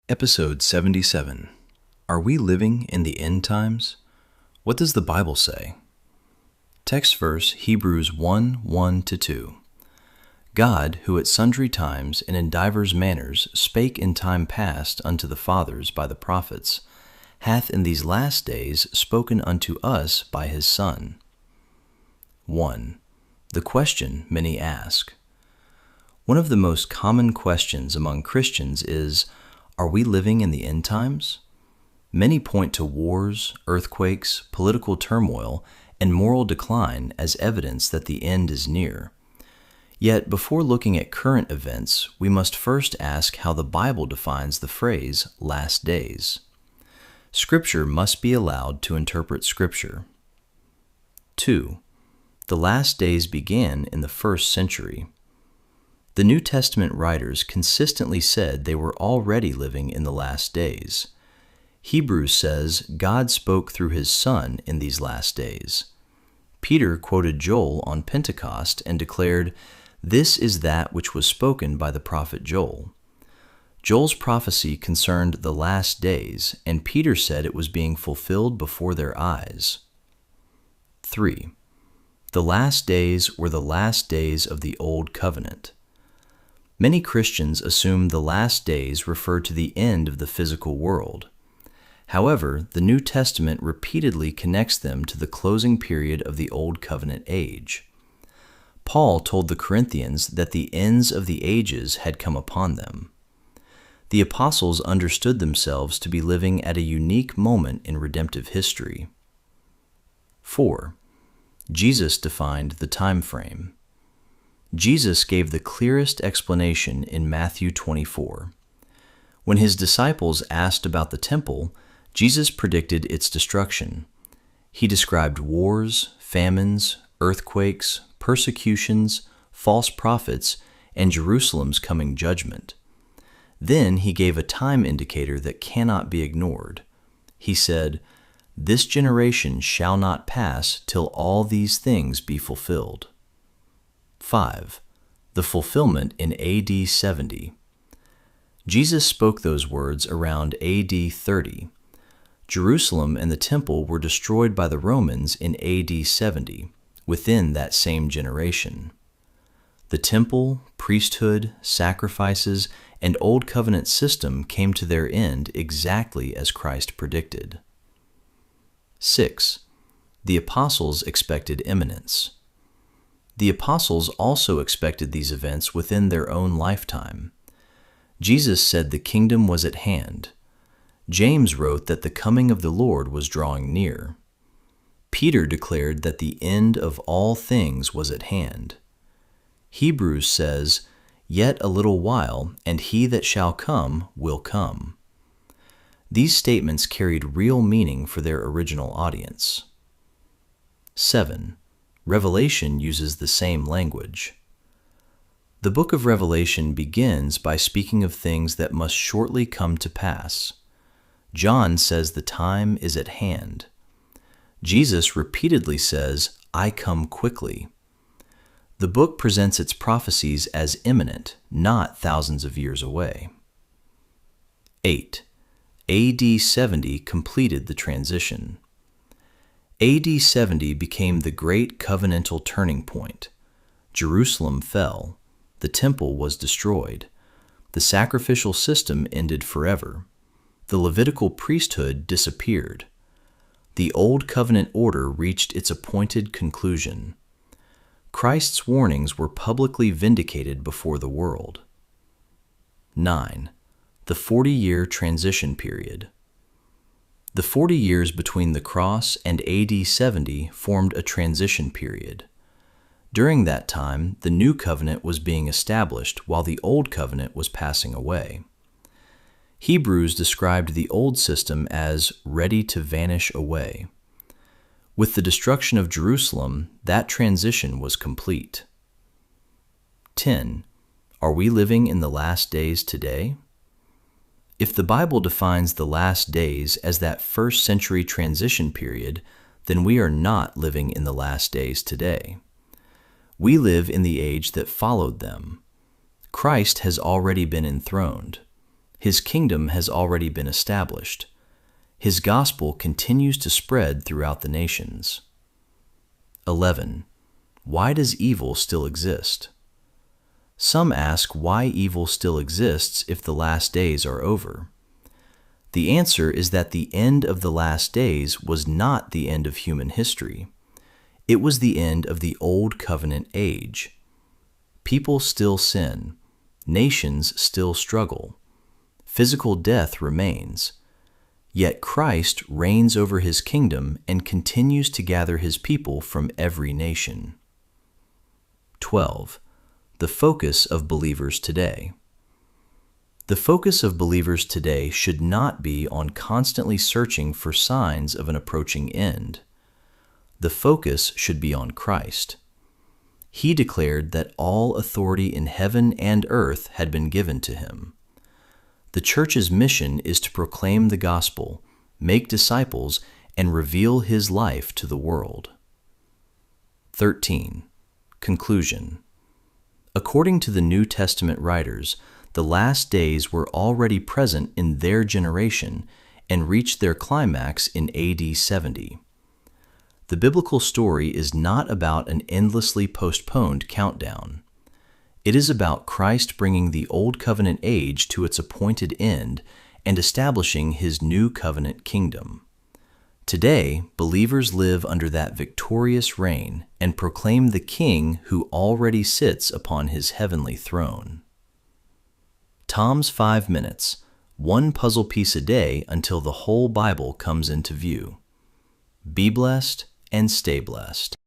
Episode 77. Are we living in the end times? What does the Bible say? Text verse Hebrews 1:1-2. God, who at sundry times and in divers manners spake in time past unto the fathers by the prophets, hath in these last days spoken unto us by his Son. 1. The question many ask. One of the most common questions among Christians is, are we living in the end times? Many point to wars, earthquakes, political turmoil, and moral decline as evidence that the end is near. Yet, before looking at current events, we must first ask how the Bible defines the phrase last days. Scripture must be allowed to interpret Scripture. 2. The last days began in the first century. The New Testament writers consistently said they were already living in the last days. Hebrews says God spoke through his Son in these last days. Peter quoted Joel on Pentecost and declared, "This is that which was spoken by the prophet Joel." Joel's prophecy concerned the last days, and Peter said it was being fulfilled before their eyes. 3. The last days were the last days of the Old Covenant. Many Christians assume the last days refer to the end of the physical world. However, the New Testament repeatedly connects them to the closing period of the Old Covenant age. Paul told the Corinthians that the ends of the ages had come upon them. The apostles understood themselves to be living at a unique moment in redemptive history. 4. Jesus defined the time frame. Jesus gave the clearest explanation in Matthew 24. When his disciples asked about the temple, Jesus predicted its destruction. He described wars, famines, earthquakes, persecutions, false prophets, and Jerusalem's coming judgment. Then he gave a time indicator that cannot be ignored. He said, "This generation shall not pass till all these things be fulfilled." 5. The fulfillment in AD 70. Jesus spoke those words around AD 30. Jerusalem and the temple were destroyed by the Romans in AD 70, within that same generation. The temple, priesthood, sacrifices, and Old Covenant system came to their end exactly as Christ predicted. 6. The apostles expected imminence. The apostles also expected these events within their own lifetime. Jesus said the kingdom was at hand. James wrote that the coming of the Lord was drawing near. Peter declared that the end of all things was at hand. Hebrews says, "Yet a little while, and he that shall come will come." These statements carried real meaning for their original audience. 7. Revelation uses the same language. The book of Revelation begins by speaking of things that must shortly come to pass. John says the time is at hand. Jesus repeatedly says, "I come quickly." The book presents its prophecies as imminent, not thousands of years away. 8. AD 70 completed the transition. AD 70 became the great covenantal turning point. Jerusalem fell. The temple was destroyed. The sacrificial system ended forever. The Levitical priesthood disappeared. The Old Covenant order reached its appointed conclusion. Christ's warnings were publicly vindicated before the world. 9. The 40-year transition period. The 40 years between the cross and AD 70 formed a transition period. During that time, the new covenant was being established while the old covenant was passing away. Hebrews described the old system as ready to vanish away. With the destruction of Jerusalem, that transition was complete. 10. Are we living in the last days today? If the Bible defines the last days as that first century transition period, then we are not living in the last days today. We live in the age that followed them. Christ has already been enthroned. His kingdom has already been established. His gospel continues to spread throughout the nations. 11. Why does evil still exist? Some ask why evil still exists if the last days are over. The answer is that the end of the last days was not the end of human history. It was the end of the Old Covenant age. People still sin. Nations still struggle. Physical death remains. Yet Christ reigns over his kingdom and continues to gather his people from every nation. 12. The focus of believers today. The focus of believers today should not be on constantly searching for signs of an approaching end. The focus should be on Christ. He declared that all authority in heaven and earth had been given to him. The church's mission is to proclaim the gospel, make disciples, and reveal his life to the world. 13. Conclusion. According to the New Testament writers, the last days were already present in their generation and reached their climax in AD 70. The biblical story is not about an endlessly postponed countdown. It is about Christ bringing the Old Covenant age to its appointed end and establishing his new covenant kingdom. Today, believers live under that victorious reign and proclaim the King who already sits upon his heavenly throne. Tom's 5 minutes, one puzzle piece a day until the whole Bible comes into view. Be blessed and stay blessed.